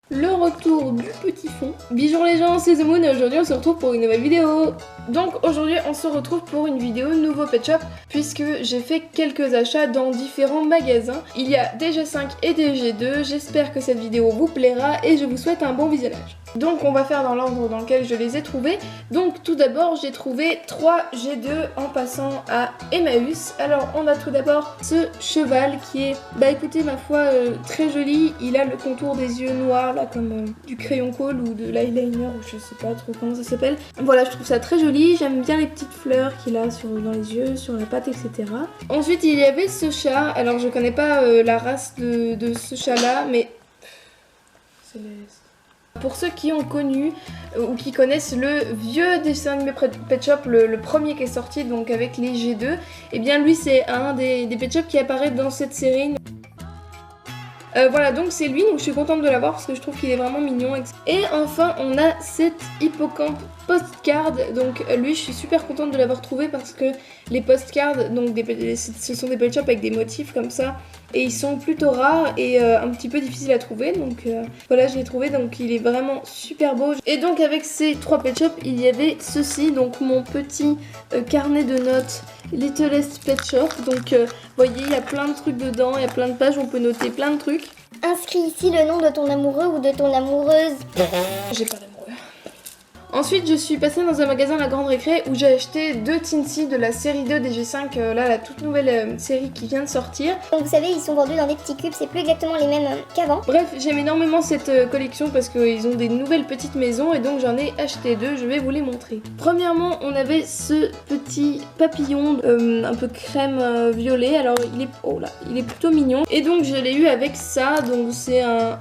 Le retour du petit fond. Bonjour les gens, c'est The Moon et aujourd'hui on se retrouve pour une nouvelle vidéo. Donc aujourd'hui on se retrouve pour une vidéo nouveau pet shop puisque j'ai fait quelques achats dans différents magasins. Il y a des G5 et des G2, j'espère que cette vidéo vous plaira et je vous souhaite un bon visionnage. Donc on va faire dans l'ordre dans lequel je les ai trouvés. Donc tout d'abord j'ai trouvé 3 G2 en passant à Emmaüs. Alors on a tout d'abord ce cheval qui est, bah écoutez ma foi, très joli. Il a le contour des yeux noirs là comme du crayon colle ou de l'eyeliner ou je sais pas trop comment ça s'appelle. Voilà, je trouve ça très joli. J'aime bien les petites fleurs qu'il a dans les yeux, sur la patte, etc. Ensuite il y avait ce chat. Alors je connais pas la race de ce chat là mais... Céleste. Pour ceux qui ont connu ou qui connaissent le vieux dessin animé Pet Shop, le premier qui est sorti donc avec les G2, et bien lui c'est un des Pet Shop qui apparaît dans cette série. Voilà, donc c'est lui, donc je suis contente de l'avoir parce que je trouve qu'il est vraiment mignon. Et enfin on a cet hippocampe postcard, donc lui je suis super contente de l'avoir trouvé parce que les postcards, donc ce sont des pet shops avec des motifs comme ça et ils sont plutôt rares et un petit peu difficiles à trouver, donc voilà, je l'ai trouvé, donc il est vraiment super beau. Et donc avec ces 3 pet shops il y avait ceci, donc mon petit carnet de notes Littlest Pet Shop. Donc vous voyez, il y a plein de trucs dedans, il y a plein de pages, on peut noter plein de trucs. Inscris ici le nom de ton amoureux ou de ton amoureuse. J'ai pas d'amoureux. Ensuite je suis passée dans un magasin La Grande Récré où j'ai acheté 2 Teensy de la série 2 des G5, là la toute nouvelle série qui vient de sortir. Donc vous savez, ils sont vendus dans des petits cubes, c'est plus exactement les mêmes qu'avant. Bref, j'aime énormément cette collection parce qu'ils ont des nouvelles petites maisons et donc j'en ai acheté 2, je vais vous les montrer. Premièrement, on avait ce petit papillon un peu crème violet, alors il est plutôt mignon. Et donc je l'ai eu avec ça, donc c'est un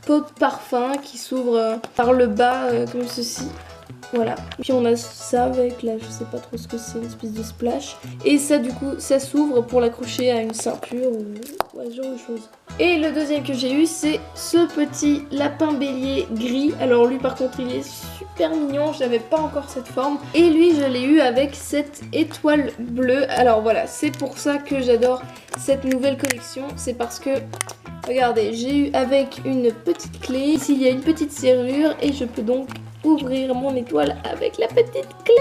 pot de parfum qui s'ouvre par le bas comme ceci. Voilà, puis on a ça avec là, je sais pas trop ce que c'est, une espèce de splash. Et ça du coup, ça s'ouvre pour l'accrocher à une ceinture ou ouais, ce genre de choses. Et le deuxième que j'ai eu, c'est ce petit lapin bélier gris. Alors lui par contre, il est super mignon, je n'avais pas encore cette forme. Et lui, je l'ai eu avec cette étoile bleue. Alors voilà, c'est pour ça que j'adore cette nouvelle collection, c'est parce que... Regardez, j'ai eu avec une petite clé. Ici, il y a une petite serrure et je peux donc ouvrir mon étoile avec la petite clé.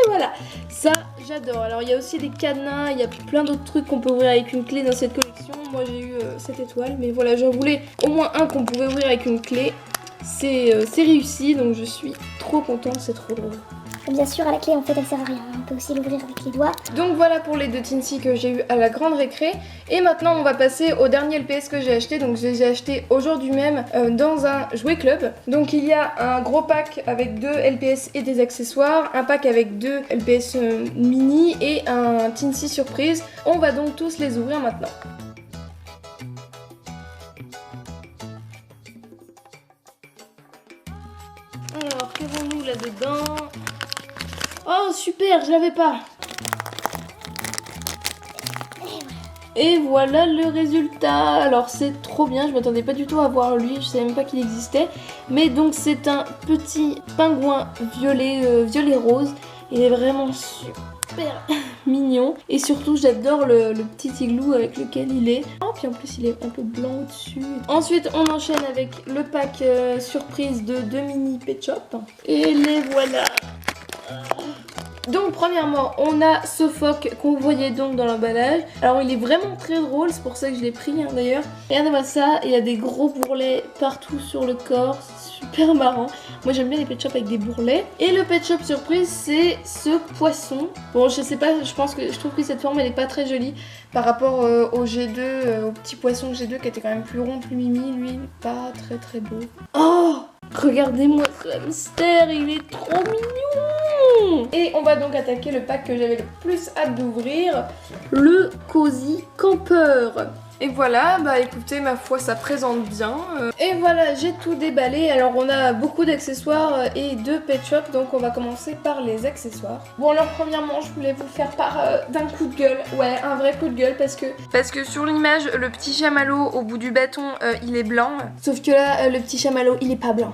Voilà, ça j'adore. Alors il y a aussi des cadenas, il y a plein d'autres trucs qu'on peut ouvrir avec une clé dans cette collection. Moi j'ai eu cette étoile, mais voilà, j'en voulais au moins un qu'on pouvait ouvrir avec une clé. C'est réussi, donc je suis trop contente, c'est trop drôle. Bien sûr, à la clé en fait elle sert à rien, on peut aussi l'ouvrir avec les doigts. Donc voilà pour les 2 Teensy que j'ai eu à la Grande Récré. Et maintenant on va passer au dernier LPS que j'ai acheté. Donc je les ai achetés aujourd'hui même dans un jouet club. Donc il y a un gros pack avec 2 LPS et des accessoires, un pack avec 2 LPS mini et un Teensy surprise. On va donc tous les ouvrir maintenant. Alors qu'avons-nous là-dedans? Oh super, je l'avais pas. Et voilà le résultat. Alors c'est trop bien, je m'attendais pas du tout à voir lui, je savais même pas qu'il existait. Mais donc c'est un petit pingouin violet, violet rose. Il est vraiment super mignon. Et surtout j'adore le petit igloo avec lequel il est. Oh, puis en plus il est un peu blanc au-dessus. Ensuite on enchaîne avec le pack surprise de 2 mini Pet Shop. Et les voilà. Donc premièrement on a ce phoque qu'on voyait donc dans l'emballage. Alors il est vraiment très drôle, c'est pour ça que je l'ai pris d'ailleurs. Regardez-moi ça, il y a des gros bourrelets partout sur le corps, c'est super marrant. Moi j'aime bien les pet shops avec des bourrelets. Et le pet shop surprise c'est ce poisson. Bon je sais pas, je trouve que cette forme elle est pas très jolie par rapport au G2, au petit poisson G2 qui était quand même plus rond, plus mimi. Lui pas très très beau. Oh, regardez-moi ce hamster, il est trop mignon. Et on va donc attaquer le pack que j'avais le plus hâte d'ouvrir, le Cozy Camper. Et voilà, bah écoutez, ma foi ça présente bien. Et voilà, j'ai tout déballé. Alors on a beaucoup d'accessoires et 2 pet shops, donc on va commencer par les accessoires. Bon alors premièrement, je voulais vous faire part d'un coup de gueule. Ouais, un vrai coup de gueule parce que sur l'image, le petit chamallow au bout du bâton, il est blanc. Sauf que là, le petit chamallow, il est pas blanc.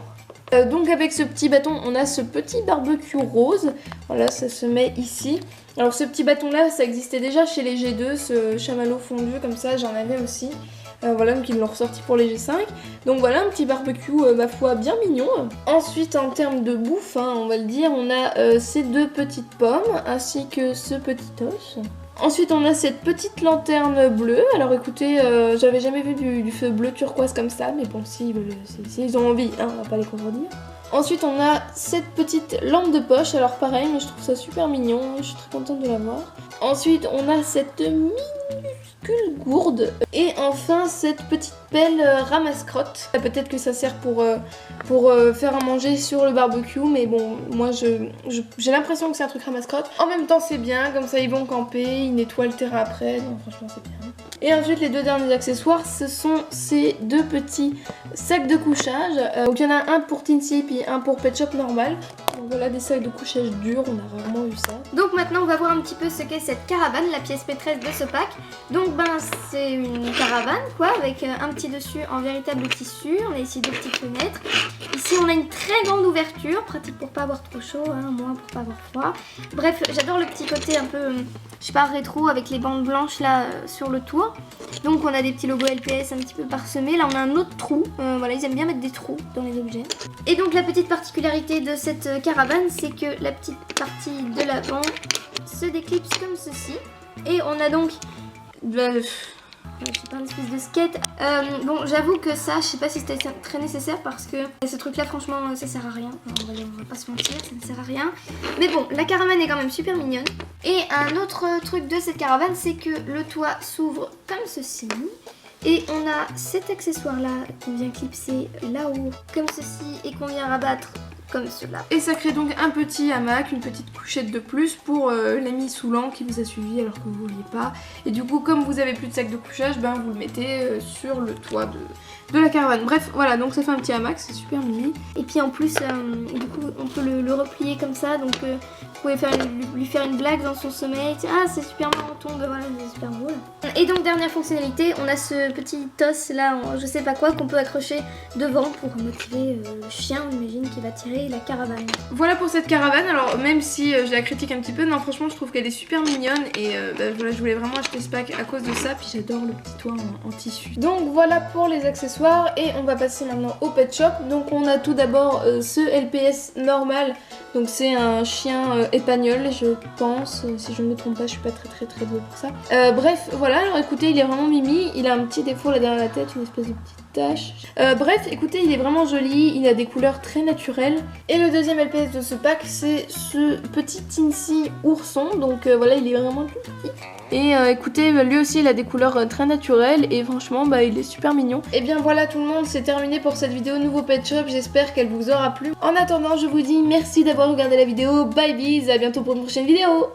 Donc avec ce petit bâton, on a ce petit barbecue rose. Voilà, ça se met ici. Alors ce petit bâton là, ça existait déjà chez les G2, ce chamallow fondu comme ça, j'en avais aussi. Voilà, donc ils l'ont ressorti pour les G5. Donc voilà, un petit barbecue, ma foi, bien mignon. Ensuite, en termes de bouffe, hein, on va le dire, on a ces 2 petites pommes, ainsi que ce petit os. Ensuite, on a cette petite lanterne bleue. Alors écoutez, j'avais jamais vu du feu bleu turquoise comme ça, mais bon, s'ils ont envie, hein, on va pas les contredire. Ensuite, on a cette petite lampe de poche. Alors pareil, mais je trouve ça super mignon, je suis très contente de l'avoir. Ensuite, on a cette minuscule gourde. Et enfin, cette petite pelle ramasse-crotte. Peut-être que ça sert pour faire à manger sur le barbecue, mais bon, moi j'ai l'impression que c'est un truc ramasse-crotte. En même temps, c'est bien, comme ça ils vont camper, ils nettoient le terrain après, donc franchement c'est bien. Et ensuite, les 2 derniers accessoires, ce sont ces 2 petits sacs de couchage. Donc il y en a un pour Teensy et un pour Pet Shop normal. Donc voilà, des sacs de couchage durs, on a rarement eu ça. Donc maintenant on va voir un petit peu ce qu'est cette caravane, la pièce maîtresse de ce pack. Donc c'est une caravane quoi, avec un petit dessus en véritable tissu. On a ici 2 petites fenêtres. Ici on a une très grande ouverture, pratique pour pas avoir trop chaud, hein, moins pour pas avoir froid. Bref, j'adore le petit côté un peu, je sais pas, rétro avec les bandes blanches là sur le tour. Donc on a des petits logos LPS un petit peu parsemés. Là on a un autre trou, voilà, ils aiment bien mettre des trous dans les objets. Et donc la petite particularité de cette caravane, c'est que la petite partie de l'avant se déclipse comme ceci. Et on a donc je sais pas, une espèce de skate. Bon, j'avoue que ça, je sais pas si c'était très nécessaire parce que ce truc là, franchement, ça sert à rien. On va pas se mentir, ça ne sert à rien. Mais bon, la caravane est quand même super mignonne. Et un autre truc de cette caravane, c'est que le toit s'ouvre comme ceci. Et on a cet accessoire là qu'on vient clipser là-haut comme ceci et qu'on vient rabattre comme cela. Et ça crée donc un petit hamac, une petite couchette de plus pour l'ami Soulan qui vous a suivi alors que vous ne vouliez pas. Et du coup, comme vous avez plus de sac de couchage, ben vous le mettez sur le toit de la caravane. Bref, voilà, donc ça fait un petit hamac, c'est super mimi. Et puis en plus, du coup, on peut le replier comme ça, donc vous pouvez lui faire une blague dans son sommeil. Ah, c'est super marrant, tombe, voilà, c'est super drôle. Et donc, dernière fonctionnalité, on a ce petit os là, je sais pas quoi, qu'on peut accrocher devant pour motiver le chien, on imagine, qui va tirer la caravane. Voilà pour cette caravane. Alors, même si je la critique un petit peu, non, franchement, je trouve qu'elle est super mignonne. Et voilà, je voulais vraiment acheter ce pack à cause de ça. Puis j'adore le petit toit en tissu. Donc, voilà pour les accessoires. Et on va passer maintenant au pet shop. Donc, on a tout d'abord ce LPS normal. Donc c'est un chien épagnol, je pense, si je ne me trompe pas, je suis pas très douée pour ça. Bref, voilà, alors écoutez, il est vraiment mimi, il a un petit défaut là derrière la tête, une espèce de petite tache. Bref, écoutez, il est vraiment joli, il a des couleurs très naturelles. Et le deuxième LPS de ce pack, c'est ce petit Teensy ourson, donc voilà, il est vraiment tout petit. Et écoutez, lui aussi il a des couleurs très naturelles et franchement bah il est super mignon. Et bien voilà tout le monde, c'est terminé pour cette vidéo nouveau pet shop, j'espère qu'elle vous aura plu. En attendant, je vous dis merci d'avoir regardé la vidéo, bye bis, à bientôt pour une prochaine vidéo.